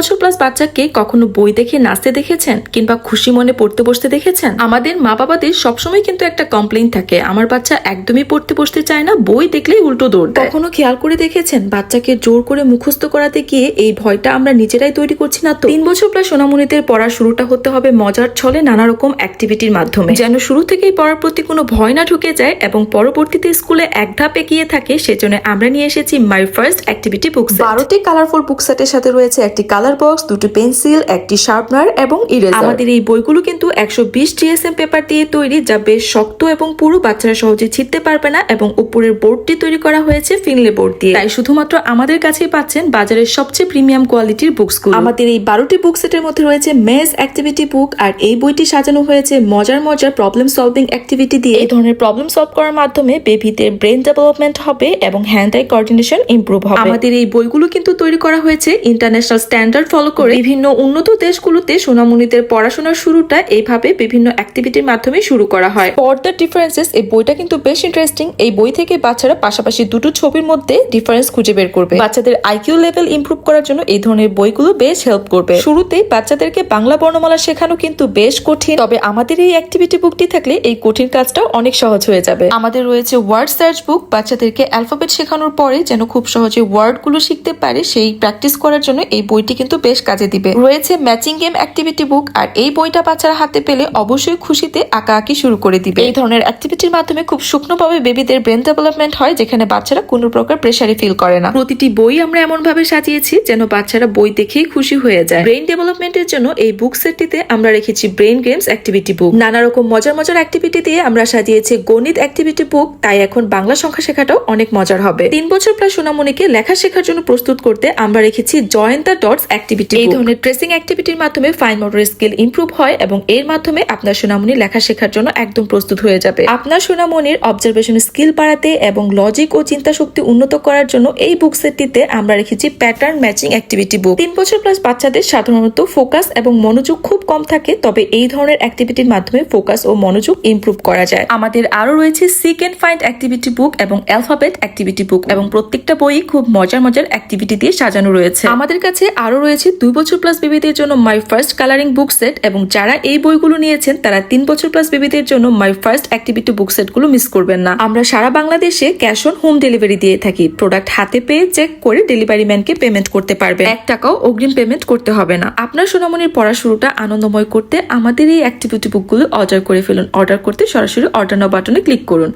বছর প্লাস বাচ্চাকে কখনো বই দেখে নাচতে দেখেছেন কিংবা খুশি মনে পড়তে বসতে দেখেছেন? আমাদের মা বাবাদের সবসময় কিন্তু একটা কমপ্লেইন থাকে, আমার বাচ্চা একদমই পড়তে বসতে চায় না, বই দেখলেই উল্টো দৌড় দেয়। কখনো খেয়াল করে দেখেছেন বাচ্চাকে জোর করে মুখস্থ করাতে গিয়ে এই ভয়টা আমরা নিজেরাই তৈরি করছি না তো? 3 বছর প্লাস সোনামণিদের পড়া শুরুটা হতে হবে মজার ছলে, নানা রকম অ্যাক্টিভিটির মাধ্যমে, যেন শুরু থেকেই পড়ার প্রতি কোনো ভয় না ঢুকে যায় এবং পরবর্তীতে স্কুলে এক ধাপ এগিয়ে থাকে। সেজন্য আমরা নিয়ে এসেছি my first activity book set. 12টি কালারফুল বুক সেটের সাথে রয়েছে একটি কালার বক্স, দুটি পেন্সিল, একটি শার্পনার এবং ইরেজার। আমাদের এই বইগুলো কিন্তু 120 GSM পেপার দিয়ে তৈরি, যা বেশ শক্ত এবং পুরো বাচ্চারা সহজে ছিঁড়তে পারবে না, এবং উপরের বোর্ডটি তৈরি করা হয়েছে ফিনলে বোর্ড দিয়ে। তাই শুধুমাত্র আমাদের কাছেই পাচ্ছেন বাজারের সবচেয়ে প্রিমিয়াম কোয়ালিটির বুকসগুলো। আমাদের এই 12টি বুক সেটের মধ্যে রয়েছে মেজ অ্যাক্টিভিটি বুক, আর এই বইটি সাজানো হয়েছে মজার মজার প্রবলেম সলভিং অ্যাক্টিভিটি দিয়ে। এই ধরনের প্রবলেম সলভ করার মাধ্যমে বেবিদের ব্রেন ডেভেলপমেন্ট হবে এবং হ্যান্ড আই কোঅর্ডিনেশন ইমপ্রুভ হবে। আমাদের এই বইগুলো কিন্তু তৈরি করা হয়েছে ইন্টারন্যাশনাল স্ট্যান্ডার্ড ফলো করে। বিভিন্ন উন্নত দেশগুলোতে সোনামণিদের পড়াশোনার শুরুটা এইভাবে বিভিন্ন অ্যাক্টিভিটির মাধ্যমে শুরু করা হয়। ফর দ্য ডিফারেন্সেস, এই বইটা কিন্তু বেশ ইন্টারেস্টিং। এই বই থেকে বাচ্চারা পাশাপাশি দুটো ছবির মধ্যে ডিফারেন্স খুঁজে বের করবে। বাচ্চাদের আইকিউ লেভেল ইমপ্রুভ করার জন্য এই ধরনের বইগুলো বেশ হেল্প করবে। শুরুতেই বাচ্চাদেরকে বাংলা বর্ণমালা শেখানো কিন্তু বেশ কঠিন, তবে আমাদের এই অ্যাক্টিভিটি বুকটি থাকলে এই কঠিন কাজটাও অনেক সহজ হয়ে যাবে। আমাদের রয়েছে ওয়ার্ড সার্চ বুক, বাচ্চাদেরকে অ্যালফাবেট শেখানোর পরে যেন খুব সহজে ওয়ার্ড গুলো শিখতে পারে সেই প্র্যাকটিস করার জন্য এই বইটি কিন্তু বেশ কাজে দিবে। রয়েছে ম্যাচিং গেম অ্যাক্টিভিটি বুক, আর এই বইটা বাচ্চারা হাতে পেলে অবশ্যই খুশিতে আঁকাআঁকি শুরু করে দিবে। এই ধরনের অ্যাক্টিভিটির মাধ্যমে খুব শুকনোভাবে বেবিদের ব্রেন ডেভেলপমেন্ট হয়, যেখানে বাচ্চারা কোনো প্রকার প্রেসারে ফিল করে না। প্রতিটি বই আমরা এমন ভাবে সাজিয়েছি যেন বাচ্চারা বই দেখেই খুশি হয়ে যায়। ব্রেন ডেভেলপমেন্টের জন্য এই বুক সেটটিতে আমরা রেখেছি ব্রেন গেমস অ্যাক্টিভিটি বুক। নানা রকম মজার মজার অ্যাক্টিভিটি দিয়ে আমরা সাজিয়েছি গণিত অ্যাক্টিভিটি বুক, তাই এখন বাংলা সংখ্যা শেখাটাও অনেক মজার হবে। 3 বছর প্লাস সোনামণিকে লেখা শেখার জন্য প্রস্তুত করতে আমরা রেখেছি জয়েন দ্য ডটস অ্যাক্টিভিটি। এই ধরনের ট্রেসিং অ্যাক্টিভিটির মাধ্যমে ফাইন মোটর স্কিল ইমপ্রুভ হয় এবং এর মাধ্যমে আপনার সোনামণি লেখা শেখার জন্য একদম প্রস্তুত হয়ে যাবে। আপনার সোনামণির অবজারভেশন স্কিল বাড়াতে এবং লজিক ও চিন্তা শক্তি উন্নত করার জন্য এই বুক সেটটিতে আমরা রেখেছি প্যাটার্ন ম্যাচিং অ্যাক্টিভিটি বুক। 3 বছর প্লাস বাচ্চাদের সাধারণত ফোকাস এবং মনোযোগ খুব কম থাকে, তবে এই ধরনের অ্যাক্টিভিটির মাধ্যমে ফোকাস ও মনোযোগ ইমপ্রুভ করা যায়। আমাদের আরো রয়েছে seek and find activity book এবং অ্যালফাবেট অ্যাক্টিভিটি বুক, এবং প্রত্যেকটা বই খুব মজার মজার অ্যাক্টিভিটি দিয়ে সাজানো রয়েছে। আমাদের কাছে আরো রয়েছে 2 বছর প্লাস বেবিদের জন্য my first colouring book set, এবং যারা এই বইগুলো নিয়েছেন তারা 3 বছর প্লাস বেবিদের জন্য মাই ফার্স্ট অ্যাক্টিভিটি বুক সেট গুলো মিস করবেন না। আমরা সারা বাংলাদেশে ক্যাশ অন হোম ডেলিভারি দিয়ে থাকি। প্রোডাক্ট হাতে পেয়ে চেক করে ডেলিভারি ম্যানকে পেমেন্ট করতে পারবে, 1 টাকাও অগ্রিম পেমেন্ট করতে হবে না। আপনার সোনামণির পড়া শুরুটা আনন্দময় করতে আমাদের এই অ্যাক্টিভিটি বুকগুলো অর্ডার করে ফেলুন। অর্ডার করতে সরাসরি অর্ডার নাও বাটনে ক্লিক করুন।